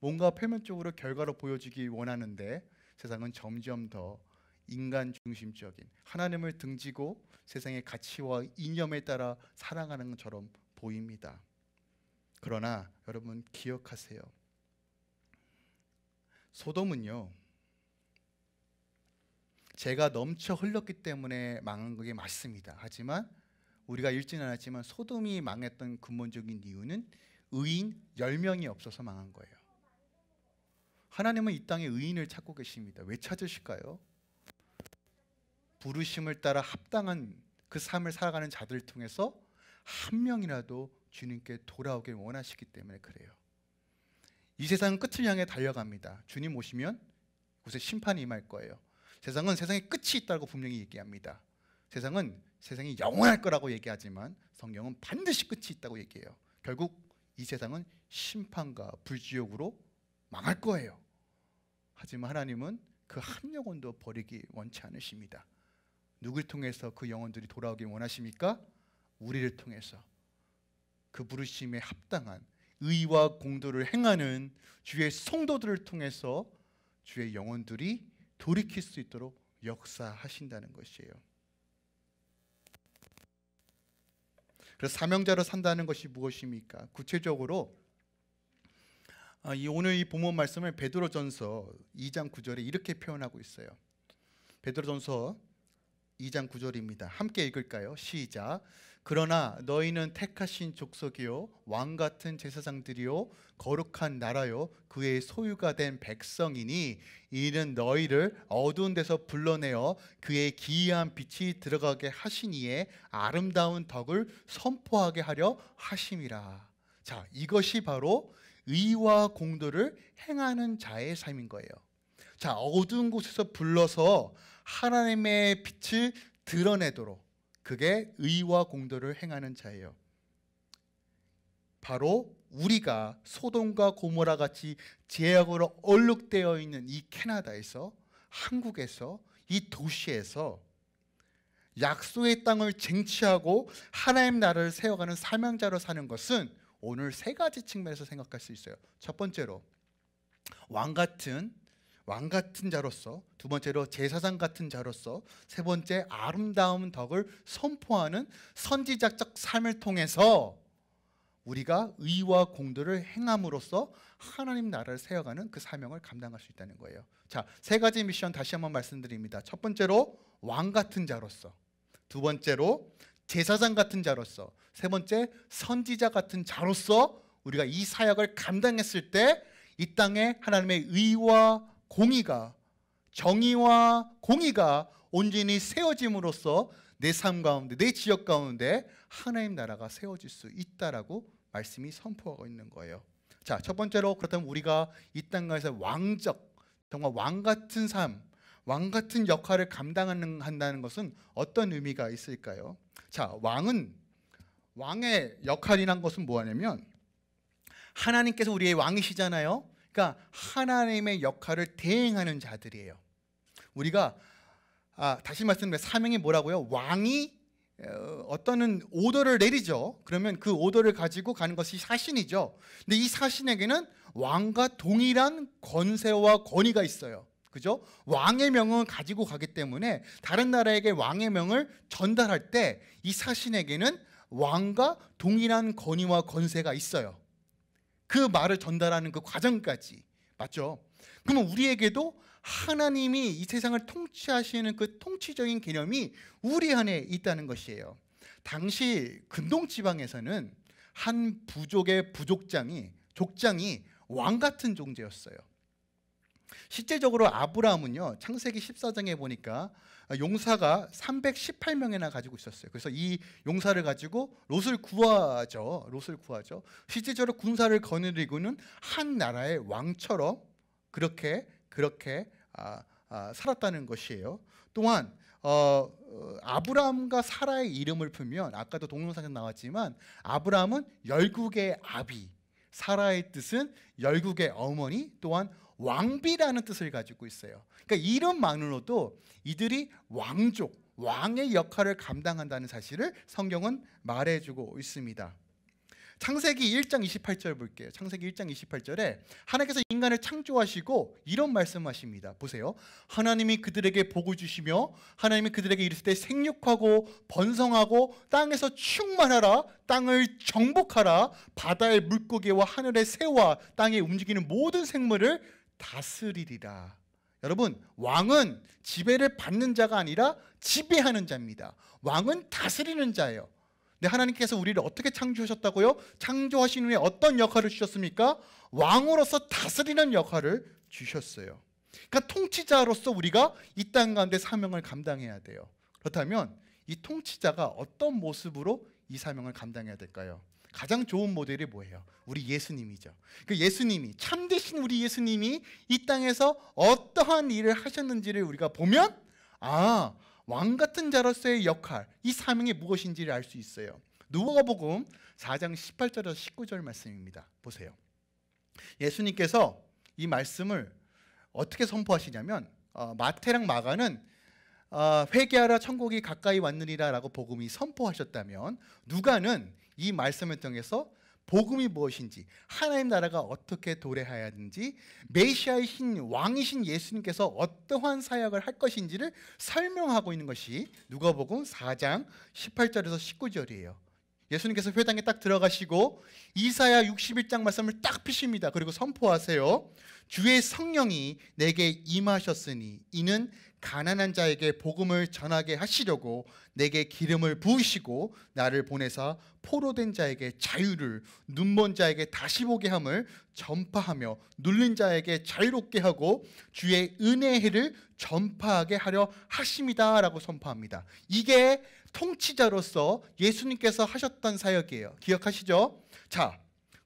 뭔가 표면적으로 결과로 보여주기 원하는데 세상은 점점 더 인간 중심적인, 하나님을 등지고 세상의 가치와 이념에 따라 살아가는 것처럼 보입니다. 그러나 여러분 기억하세요. 소돔은요, 죄가 넘쳐 흘렀기 때문에 망한 게 맞습니다. 하지만 우리가 읽지는 않았지만 소돔이 망했던 근본적인 이유는 의인 10명이 없어서 망한 거예요. 하나님은 이 땅에 의인을 찾고 계십니다. 왜 찾으실까요? 부르심을 따라 합당한 그 삶을 살아가는 자들을 통해서 한 명이라도 주님께 돌아오길 원하시기 때문에 그래요. 이 세상은 끝을 향해 달려갑니다. 주님 오시면 곳에 심판이 임할 거예요. 세상은 세상에 끝이 있다고 분명히 얘기합니다. 세상은 세상이 영원할 거라고 얘기하지만 성경은 반드시 끝이 있다고 얘기해요. 결국 이 세상은 심판과 불지옥으로 망할 거예요. 하지만 하나님은 그 한 영혼도 버리기 원치 않으십니다. 누굴 통해서 그 영혼들이 돌아오길 원하십니까? 우리를 통해서 그 부르심에 합당한 의와 공도를 행하는 주의 성도들을 통해서 주의 영혼들이 돌이킬 수 있도록 역사하신다는 것이에요. 그래서 사명자로 산다는 것이 무엇입니까? 구체적으로 오늘 이 본문 말씀을 베드로전서 2장 9절에 이렇게 표현하고 있어요. 베드로전서 2장 9절입니다. 함께 읽을까요? 시작. 그러나 너희는 택하신 족속이요 왕같은 제사장들이요 거룩한 나라요 그의 소유가 된 백성이니 이는 너희를 어두운 데서 불러내어 그의 기이한 빛이 들어가게 하시니에 아름다운 덕을 선포하게 하려 하심이라. 자, 이것이 바로 의와 공도를 행하는 자의 삶인 거예요. 자, 어두운 곳에서 불러서 하나님의 빛을 드러내도록 그게 의와 공도를 행하는 자예요. 바로 우리가 소돔과 고모라 같이 죄악으로 얼룩되어 있는 이 캐나다에서, 한국에서, 이 도시에서 약속의 땅을 쟁취하고 하나님 나라를 세워가는 사명자로 사는 것은 오늘 세 가지 측면에서 생각할 수 있어요. 첫 번째로 왕같은 자로서, 두 번째로 제사장 같은 자로서, 세 번째 아름다운 덕을 선포하는 선지자적 삶을 통해서 우리가 의와 공도를 행함으로써 하나님 나라를 세워가는 그 사명을 감당할 수 있다는 거예요. 자, 세 가지 미션 다시 한번 말씀드립니다. 첫 번째로 왕 같은 자로서, 두 번째로 제사장 같은 자로서, 세 번째 선지자 같은 자로서 우리가 이 사역을 감당했을 때 이 땅에 하나님의 의와 공의가, 정의와 공의가 온전히 세워짐으로써 내 삶 가운데, 내 지역 가운데 하나님 나라가 세워질 수 있다라고 말씀이 선포하고 있는 거예요. 자, 첫 번째로 그렇다면 우리가 이 땅에서 왕적, 정말 왕 같은 삶, 왕 같은 역할을 감당한다는 것은 어떤 의미가 있을까요? 자, 왕의 역할이란 것은 뭐냐면 하나님께서 우리의 왕이시잖아요. 그러니까 하나님의 역할을 대행하는 자들이에요. 우리가 다시 말씀드리면 사명이 뭐라고요? 왕이 어떤 오더를 내리죠. 그러면 그 오더를 가지고 가는 것이 사신이죠. 근데 이 사신에게는 왕과 동일한 권세와 권위가 있어요. 그죠? 왕의 명을 가지고 가기 때문에 다른 나라에게 왕의 명을 전달할 때 이 사신에게는 왕과 동일한 권위와 권세가 있어요. 그 말을 전달하는 그 과정까지. 맞죠? 그러면 우리에게도 하나님이 이 세상을 통치하시는 그 통치적인 개념이 우리 안에 있다는 것이에요. 당시 근동지방에서는 한 부족의 족장이 왕 같은 존재였어요. 실제적으로 아브라함은요, 창세기 14장에 보니까 용사가 318명이나 가지고 있었어요. 그래서 이 용사를 가지고 롯을 구하죠. 실제적으로 군사를 거느리고는 한 나라의 왕처럼 그렇게 살았다는 것이에요. 또한 아브라함과 사라의 이름을 풀면 아까도 동영상에 나왔지만 아브라함은 열국의 아비, 사라의 뜻은 열국의 어머니, 또한 왕비라는 뜻을 가지고 있어요. 그러니까 이름만으로도 이들이 왕족, 왕의 역할을 감당한다는 사실을 성경은 말해주고 있습니다. 창세기 1장 28절 볼게요. 창세기 1장 28절에 하나님께서 인간을 창조하시고 이런 말씀하십니다. 보세요. 하나님이 그들에게 복을 주시며 하나님이 그들에게 이르실 때 생육하고 번성하고 땅에서 충만하라, 땅을 정복하라, 바다의 물고기와 하늘의 새와 땅에 움직이는 모든 생물을 다스리리라. 여러분, 왕은 지배를 받는 자가 아니라 지배하는 자입니다. 왕은 다스리는 자예요. 근데 하나님께서 우리를 어떻게 창조하셨다고요? 창조하신 후에 어떤 역할을 주셨습니까? 왕으로서 다스리는 역할을 주셨어요. 그러니까 통치자로서 우리가 이 땅 가운데 사명을 감당해야 돼요. 그렇다면 이 통치자가 어떤 모습으로 이 사명을 감당해야 될까요? 가장 좋은 모델이 뭐예요? 우리 예수님이죠. 그 예수님이, 참되신 우리 예수님이 이 땅에서 어떠한 일을 하셨는지를 우리가 보면 왕 같은 자로서의 역할, 이 사명이 무엇인지를 알 수 있어요. 누가복음 4장 18절에서 19절 말씀입니다. 보세요. 예수님께서 이 말씀을 어떻게 선포하시냐면 마태랑 마가는 회개하라 천국이 가까이 왔느니라 라고 복음이 선포하셨다면, 누가는 이 말씀을 통해서 복음이 무엇인지, 하나님 나라가 어떻게 도래해야 하는지, 메시아이신 왕이신 예수님께서 어떠한 사역을 할 것인지를 설명하고 있는 것이 누가복음 4장 18절에서 19절이에요. 예수님께서 회당에 딱 들어가시고 이사야 61장 말씀을 딱 피십니다. 그리고 선포하세요. 주의 성령이 내게 임하셨으니 이는 가난한 자에게 복음을 전하게 하시려고 내게 기름을 부으시고 나를 보내사 포로된 자에게 자유를, 눈먼 자에게 다시 보게 함을 전파하며 눌린 자에게 자유롭게 하고 주의 은혜의 해를 전파하게 하려 하심이다 라고 선포합니다. 이게 통치자로서 예수님께서 하셨던 사역이에요. 기억하시죠? 자,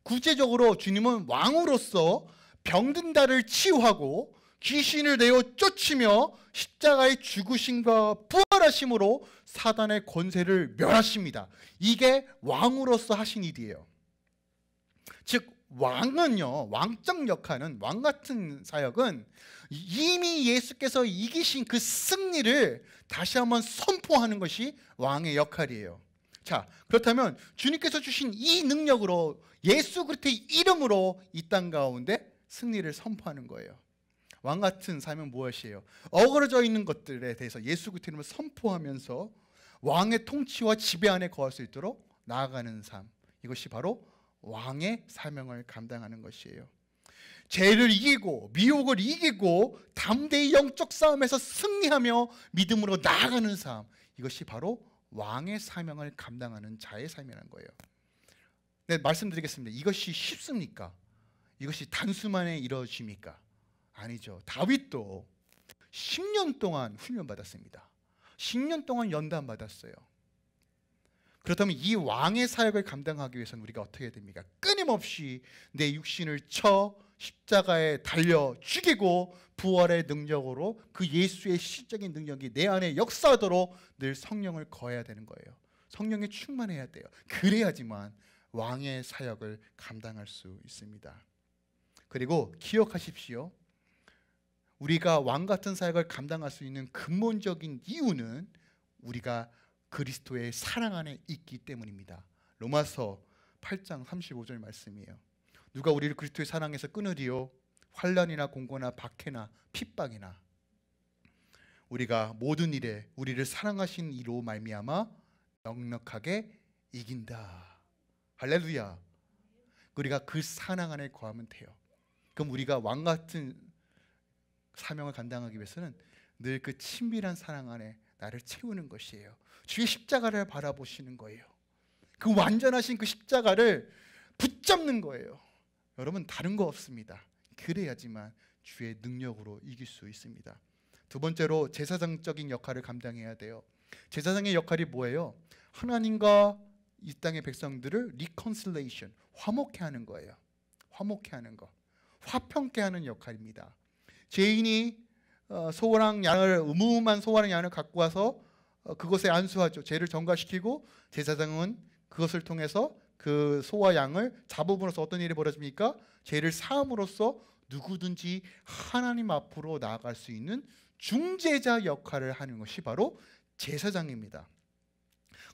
구체적으로 주님은 왕으로서 병든 자를 치유하고 귀신을 내어 쫓으며 십자가의 죽으심과 부활하심으로 사단의 권세를 멸하십니다. 이게 왕으로서 하신 일이에요. 즉 왕은요, 왕적 역할은, 왕 같은 사역은 이미 예수께서 이기신 그 승리를 다시 한번 선포하는 것이 왕의 역할이에요. 자, 그렇다면 주님께서 주신 이 능력으로, 예수 그리스도의 이름으로 이 땅 가운데 승리를 선포하는 거예요. 왕 같은 삶은 무엇이에요? 어그러져 있는 것들에 대해서 예수 그리스도의 이름을 선포하면서 왕의 통치와 지배 안에 거할 수 있도록 나아가는 삶, 이것이 바로 왕의 사명을 감당하는 것이에요. 죄를 이기고 미혹을 이기고 담대히 영적 싸움에서 승리하며 믿음으로 나아가는 삶, 이것이 바로 왕의 사명을 감당하는 자의 삶이라는 거예요. 네, 말씀드리겠습니다. 이것이 쉽습니까? 이것이 단순만에 이루어집니까? 아니죠. 다윗도 10년 동안 훈련받았습니다. 10년 동안 연단받았어요. 그렇다면 이 왕의 사역을 감당하기 위해서는 우리가 어떻게 해야 됩니까? 끊임없이 내 육신을 쳐 십자가에 달려 죽이고 부활의 능력으로 그 예수의 실적인 능력이 내 안에 역사하도록 늘 성령을 거해야 되는 거예요. 성령에 충만해야 돼요. 그래야지만 왕의 사역을 감당할 수 있습니다. 그리고 기억하십시오. 우리가 왕 같은 사역을 감당할 수 있는 근본적인 이유는 우리가 그리스도의 사랑 안에 있기 때문입니다. 로마서 8장 35절 말씀이에요. 누가 우리를 그리스도의 사랑에서 끊으리요? 환난이나 공고나 박해나 핍박이나. 우리가 모든 일에 우리를 사랑하신 이로 말미암아 넉넉하게 이긴다. 할렐루야. 우리가 그 사랑 안에 거하면 돼요. 그럼 우리가 왕 같은 사명을 감당하기 위해서는 늘 그 친밀한 사랑 안에 나를 채우는 것이에요. 주의 십자가를 바라보시는 거예요. 그 완전하신 그 십자가를 붙잡는 거예요. 여러분, 다른 거 없습니다. 그래야지만 주의 능력으로 이길 수 있습니다. 두 번째로 제사장적인 역할을 감당해야 돼요. 제사장의 역할이 뭐예요? 하나님과 이 땅의 백성들을 리컨실레이션, 화목케 하는 거예요. 화목케 하는 거, 화평케 하는 역할입니다. 죄인이 소랑 양을, 음음한 소랑 양을 갖고 와서 그것에 안수하죠. 죄를 전가시키고 제사장은 그것을 통해서 그 소와 양을 잡음으로써 어떤 일이 벌어집니까? 죄를 사함으로써 누구든지 하나님 앞으로 나아갈 수 있는 중재자 역할을 하는 것이 바로 제사장입니다.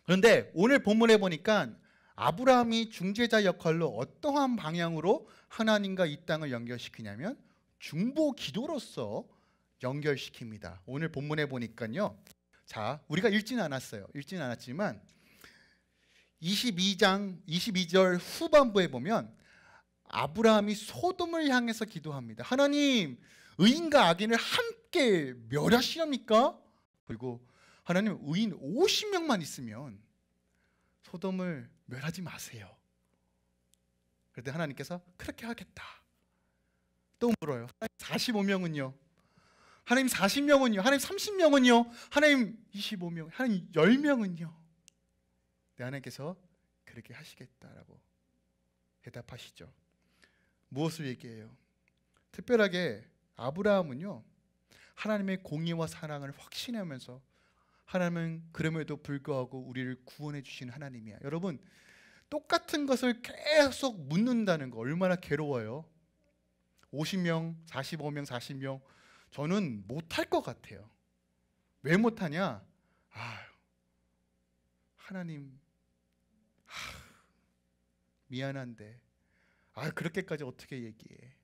그런데 오늘 본문에 보니까 아브라함이 중재자 역할로 어떠한 방향으로 하나님과 이 땅을 연결시키냐면 중보 기도로서 연결시킵니다. 오늘 본문에 보니까요. 자, 우리가 읽지는 않았어요. 읽지는 않았지만 22장 22절 후반부에 보면 아브라함이 소돔을 향해서 기도합니다. 하나님, 의인과 악인을 함께 멸하시렵니까? 그리고 하나님, 의인 50명만 있으면 소돔을 멸하지 마세요. 그런데 하나님께서 그렇게 하겠다. 또 물어요. 45명은요? 하나님 40명은요? 하나님 30명은요? 하나님 25명, 하나님 10명은요? 하나님께서 그렇게 하시겠다라고 대답하시죠. 무엇을 얘기해요? 특별하게 아브라함은요, 하나님의 공의와 사랑을 확신하면서 하나님은 그럼에도 불구하고 우리를 구원해 주신 하나님이야. 여러분, 똑같은 것을 계속 묻는다는 거 얼마나 괴로워요. 50명, 45명, 40명 저는 못할 것 같아요. 왜 못하냐? 하나님, 미안한데 그렇게까지 어떻게 얘기해?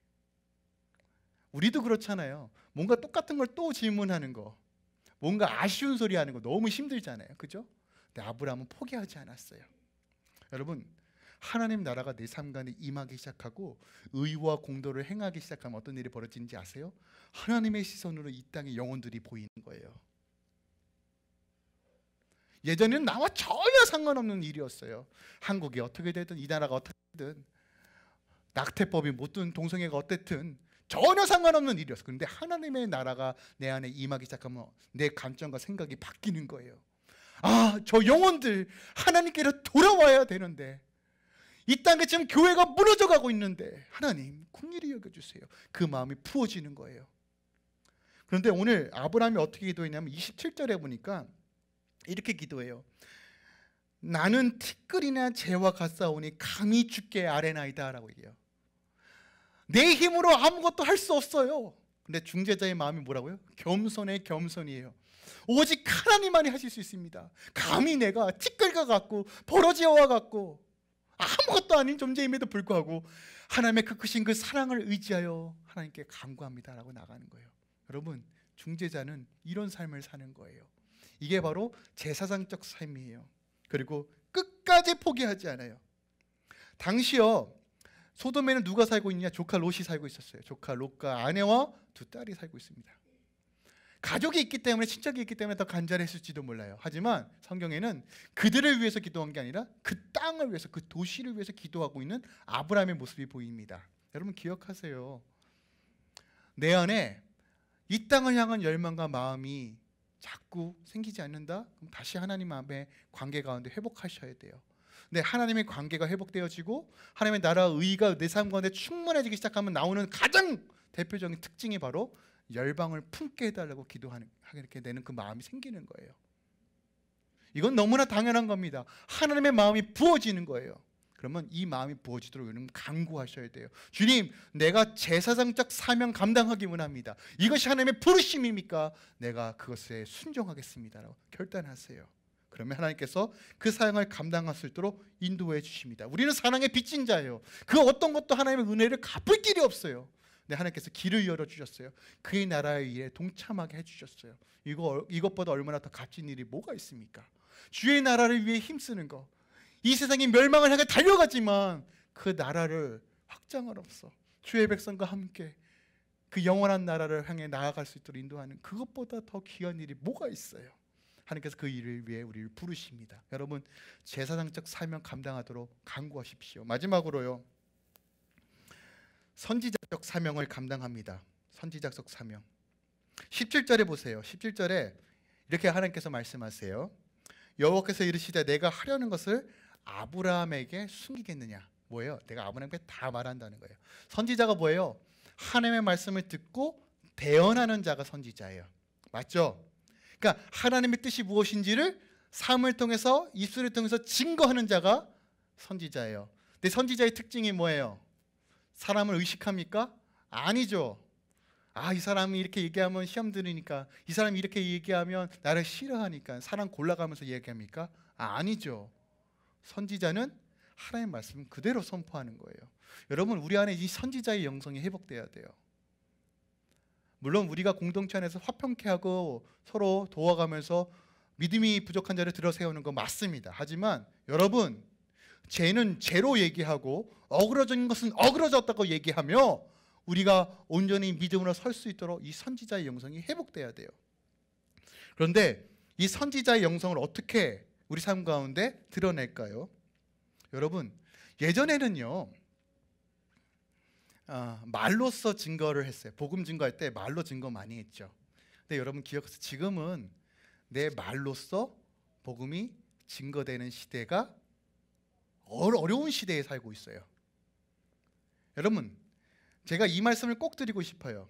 우리도 그렇잖아요. 뭔가 똑같은 걸 또 질문하는 거, 뭔가 아쉬운 소리 하는 거 너무 힘들잖아요. 그죠? 근데 아브라함은 포기하지 않았어요. 여러분, 하나님 나라가 내 삶 가운데 임하기 시작하고 의와 공도를 행하기 시작하면 어떤 일이 벌어지는지 아세요? 하나님의 시선으로 이 땅의 영혼들이 보이는 거예요. 예전에는 나와 전혀 상관없는 일이었어요. 한국이 어떻게 되든 이 나라가 어떻게 되든 낙태법이 못든 동성애가 어땠든 전혀 상관없는 일이었어요. 그런데 하나님의 나라가 내 안에 임하기 시작하면 내 관점과 생각이 바뀌는 거예요. 저 영혼들 하나님께로 돌아와야 되는데 이 땅에 지금 교회가 무너져 가고 있는데 하나님 긍휼히 여겨주세요. 그 마음이 부어지는 거예요. 그런데 오늘 아브라함이 어떻게 기도했냐면 27절에 보니까 이렇게 기도해요. 나는 티끌이나 재와 같사오니 감히 주께 아뢰나이다 라고 얘기해요. 내 힘으로 아무것도 할 수 없어요. 근데 중재자의 마음이 뭐라고요? 겸손의 겸손이에요. 오직 하나님만이 하실 수 있습니다. 감히 내가 티끌과 같고 버러지와 같고 아무것도 아닌 존재임에도 불구하고 하나님의 그 크신 그 사랑을 의지하여 하나님께 간구합니다 라고 나가는 거예요. 여러분, 중재자는 이런 삶을 사는 거예요. 이게 바로 제사장적 삶이에요. 그리고 끝까지 포기하지 않아요. 당시요, 소돔에는 누가 살고 있냐? 조카 롯이 살고 있었어요. 조카 롯과 아내와 두 딸이 살고 있습니다. 가족이 있기 때문에, 친척이 있기 때문에 더 간절했을지도 몰라요. 하지만 성경에는 그들을 위해서 기도한 게 아니라 그 땅을 위해서, 그 도시를 위해서 기도하고 있는 아브라함의 모습이 보입니다. 여러분 기억하세요. 내 안에 이 땅을 향한 열망과 마음이 자꾸 생기지 않는다? 그럼 다시 하나님 앞에 관계 가운데 회복하셔야 돼요. 근데 하나님의 관계가 회복되어지고 하나님의 나라 의가 내 삶 가운데 충만해지기 시작하면 나오는 가장 대표적인 특징이 바로 열방을 품게 해달라고 기도하는, 하게 되는 그 마음이 생기는 거예요. 이건 너무나 당연한 겁니다. 하나님의 마음이 부어지는 거예요. 그러면 이 마음이 부어지도록 여러분 간구하셔야 돼요. 주님, 내가 제사장적 사명 감당하기 원합니다. 이것이 하나님의 부르심입니까? 내가 그것에 순종하겠습니다라고 결단하세요. 그러면 하나님께서 그 사명을 감당할 수 있도록 인도해 주십니다. 우리는 사랑의 빚진 자예요. 그 어떤 것도 하나님의 은혜를 갚을 길이 없어요. 근데 하나님께서 길을 열어주셨어요. 그의 나라의 일에 동참하게 해주셨어요. 이것보다 얼마나 더 값진 일이 뭐가 있습니까? 주의 나라를 위해 힘쓰는 거, 이 세상이 멸망을 향해 달려가지만 그 나라를 확장하로써 주의 백성과 함께 그 영원한 나라를 향해 나아갈 수 있도록 인도하는, 그것보다 더 귀한 일이 뭐가 있어요? 하나님께서 그 일을 위해 우리를 부르십니다. 여러분, 제사장적 사명 감당하도록 간구하십시오. 마지막으로요, 선지자적 사명을 감당합니다. 선지자적 사명. 17절에 보세요. 17절에 이렇게 하나님께서 말씀하세요. 여호와께서 이르시되 내가 하려는 것을 아브라함에게 숨기겠느냐? 뭐예요? 내가 아브라함에게 다 말한다는 거예요. 선지자가 뭐예요? 하나님의 말씀을 듣고 대언하는 자가 선지자예요. 맞죠? 그러니까 하나님의 뜻이 무엇인지를 삶을 통해서, 입술을 통해서 증거하는 자가 선지자예요. 근데 선지자의 특징이 뭐예요? 사람을 의식합니까? 아니죠. 이 사람이 이렇게 얘기하면 시험 들으니까, 이 사람이 이렇게 얘기하면 나를 싫어하니까 사람 골라가면서 얘기합니까? 아니죠. 선지자는 하나님의 말씀을 그대로 선포하는 거예요. 여러분, 우리 안에 이 선지자의 영성이 회복돼야 돼요. 물론 우리가 공동체 안에서 화평케하고 서로 도와가면서 믿음이 부족한 자를 들어세우는 거 맞습니다. 하지만 여러분, 죄는 죄로 얘기하고 어그러진 것은 어그러졌다고 얘기하며 우리가 온전히 믿음으로 설 수 있도록 이 선지자의 영성이 회복돼야 돼요. 그런데 이 선지자의 영성을 어떻게 우리 삶 가운데 드러낼까요? 여러분, 예전에는요, 말로써 증거를 했어요. 복음 증거할 때 말로 증거 많이 했죠. 근데 여러분 기억하세요. 지금은 내 말로써 복음이 증거되는 시대가 어려운 시대에 살고 있어요. 여러분, 제가 이 말씀을 꼭 드리고 싶어요.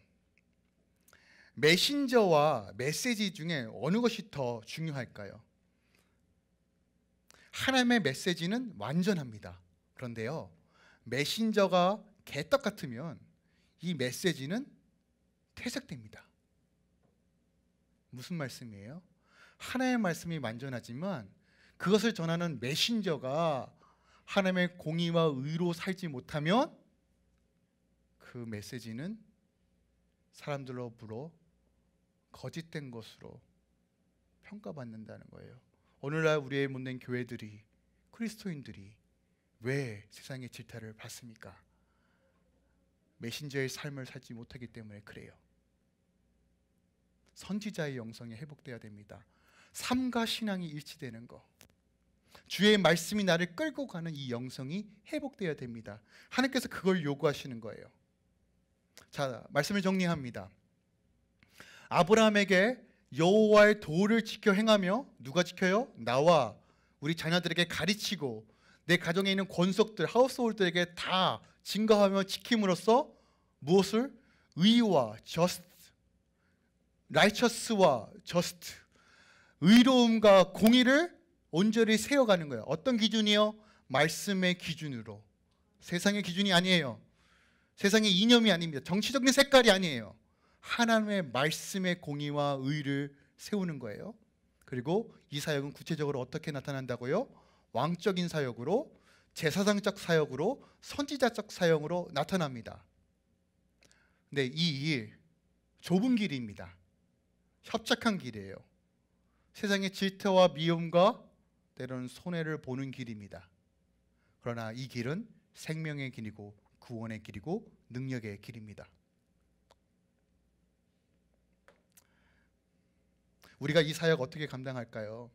메신저와 메시지 중에 어느 것이 더 중요할까요? 하나님의 메시지는 완전합니다. 그런데요, 메신저가 개떡 같으면 이 메시지는 퇴색됩니다. 무슨 말씀이에요? 하나님의 말씀이 완전하지만 그것을 전하는 메신저가 하나님의 공의와 의로 살지 못하면 그 메시지는 사람들로부터 거짓된 것으로 평가받는다는 거예요. 오늘날 우리의 못된 교회들이, 그리스도인들이 왜 세상의 질타를 받습니까? 메신저의 삶을 살지 못하기 때문에 그래요. 선지자의 영성이 회복되어야 됩니다. 삶과 신앙이 일치되는 것, 주의 말씀이 나를 끌고 가는 이 영성이 회복되어야 됩니다. 하나님께서 그걸 요구하시는 거예요. 자, 말씀을 정리합니다. 아브라함에게 여호와의 도를 지켜 행하며, 누가 지켜요? 나와 우리 자녀들에게 가르치고 내 가정에 있는 권속들, 하우스홀드에게 다 증거하며 지킴으로써 무엇을? 의와 just, righteous와 just, 의로움과 공의를 온전히 세워가는 거예요. 어떤 기준이요? 말씀의 기준으로. 세상의 기준이 아니에요. 세상의 이념이 아닙니다. 정치적인 색깔이 아니에요. 하나님의 말씀의 공의와 의를 세우는 거예요. 그리고 이 사역은 구체적으로 어떻게 나타난다고요? 왕적인 사역으로, 제사장적 사역으로, 선지자적 사역으로 나타납니다. 근데 이 일, 좁은 길입니다. 협착한 길이에요. 세상의 질투와 미움과 때로는 손해를 보는 길입니다. 그러나 이 길은 생명의 길이고 구원의 길이고 능력의 길입니다. 우리가 이 사역 어떻게 감당할까요?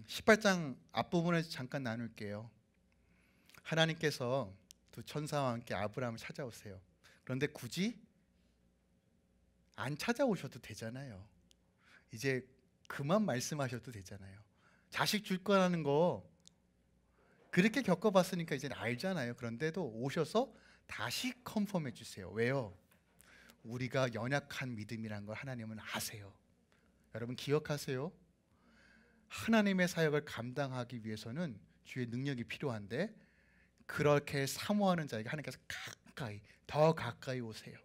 18장 앞부분을 잠깐 나눌게요. 하나님께서 두 천사와 함께 아브라함을 찾아오세요. 그런데 굳이 안 찾아오셔도 되잖아요. 이제 그만 말씀하셔도 되잖아요. 자식 줄 거라는 거 그렇게 겪어봤으니까 이제 알잖아요. 그런데도 오셔서 다시 컨펌해 주세요. 왜요? 우리가 연약한 믿음이란 걸 하나님은 아세요. 여러분 기억하세요. 하나님의 사역을 감당하기 위해서는 주의 능력이 필요한데, 그렇게 사모하는 자에게 하나님께서 가까이, 더 가까이 오세요.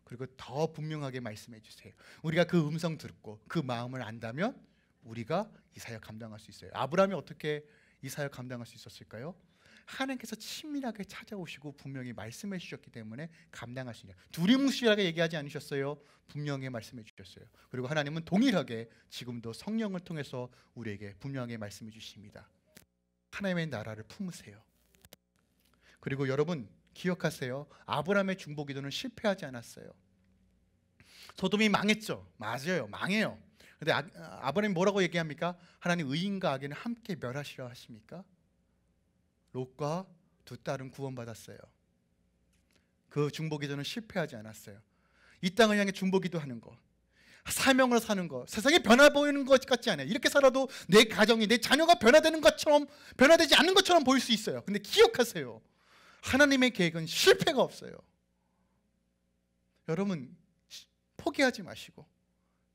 그리고 더 분명하게 말씀해 주세요. 우리가 그 음성 듣고 그 마음을 안다면 우리가 이 사역 감당할 수 있어요. 아브라함이 어떻게 이 사역 감당할 수 있었을까요? 하나님께서 친밀하게 찾아오시고 분명히 말씀해 주셨기 때문에 감당할 수 있는, 두리뭉실하게 얘기하지 않으셨어요. 분명히 말씀해 주셨어요. 그리고 하나님은 동일하게 지금도 성령을 통해서 우리에게 분명하게 말씀해 주십니다. 하나님의 나라를 품으세요. 그리고 여러분 기억하세요. 아브라함의 중보기도는 실패하지 않았어요. 소돔이 망했죠. 맞아요. 망해요. 근데 아브라함이 뭐라고 얘기합니까? 하나님 의인과 악인을 함께 멸하시려 하십니까? 롯과 두 딸은 구원받았어요. 그 중보기도는 실패하지 않았어요. 이 땅을 향해 중보기도하는 것, 사명으로 사는 것, 세상에 변화 보이는 것 같지 않아요. 이렇게 살아도 내 가정이, 내 자녀가 변화되는 것처럼, 변화되지 않는 것처럼 보일 수 있어요. 근데 기억하세요. 하나님의 계획은 실패가 없어요. 여러분 포기하지 마시고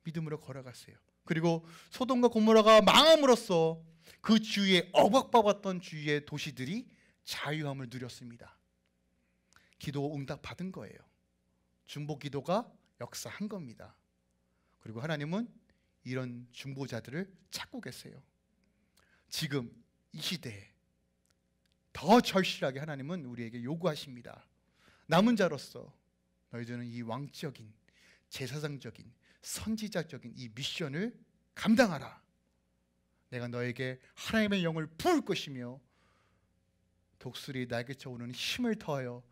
믿음으로 걸어가세요. 그리고 소돔과 고모라가 망함으로써 그 주위에 억압받았던 주위의 도시들이 자유함을 누렸습니다. 기도 응답 받은 거예요. 중보 기도가 역사한 겁니다. 그리고 하나님은 이런 중보자들을 찾고 계세요. 지금 이 시대에 더 절실하게 하나님은 우리에게 요구하십니다. 남은 자로서 너희들은 이 왕적인, 제사장적인, 선지자적인 이 미션을 감당하라. 내가 너에게 하나님의 영을 부을 것이며 독수리 날개쳐 오는 힘을 더하여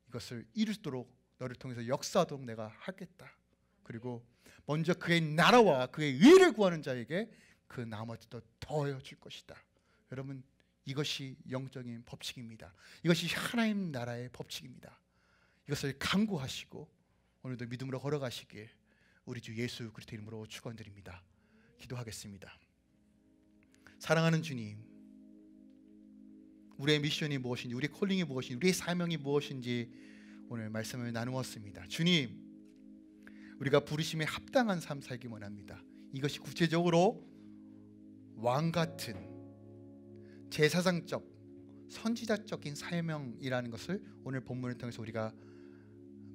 이것을 이루도록 너를 통해서 역사하도록 내가 하겠다. 그리고 먼저 그의 나라와 그의 의를 구하는 자에게 그 나머지도 더하여 줄 것이다. 여러분 이것이 영적인 법칙입니다. 이것이 하나님 나라의 법칙입니다. 이것을 간구하시고 오늘도 믿음으로 걸어가시길 우리 주 예수 그리스도 이름으로 축원드립니다. 기도하겠습니다. 사랑하는 주님, 우리의 미션이 무엇인지, 우리의 콜링이 무엇인지, 우리의 사명이 무엇인지 오늘 말씀을 나누었습니다. 주님, 우리가 부르심에 합당한 삶 살기 원합니다. 이것이 구체적으로 왕 같은 제사장적 선지자적인 사명이라는 것을 오늘 본문을 통해서 우리가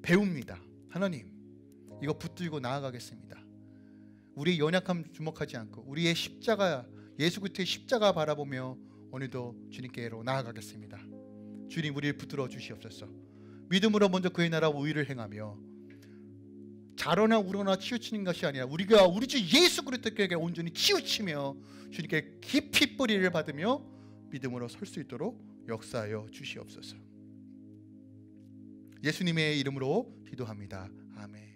배웁니다. 하나님, 이거 붙들고 나아가겠습니다. 우리의 연약함 주목하지 않고 우리의 십자가, 예수 그리스도의 십자가 바라보며 오늘도 주님께로 나아가겠습니다. 주님, 우리를 붙들어 주시옵소서. 믿음으로 먼저 그의 나라 의를 행하며 자로나 우러나 치우치는 것이 아니라 우리가 우리 주 예수 그리스도께 온전히 치우치며 주님께 깊이 뿌리를 받으며 믿음으로 설 수 있도록 역사하여 주시옵소서. 예수님의 이름으로 기도합니다. 아멘.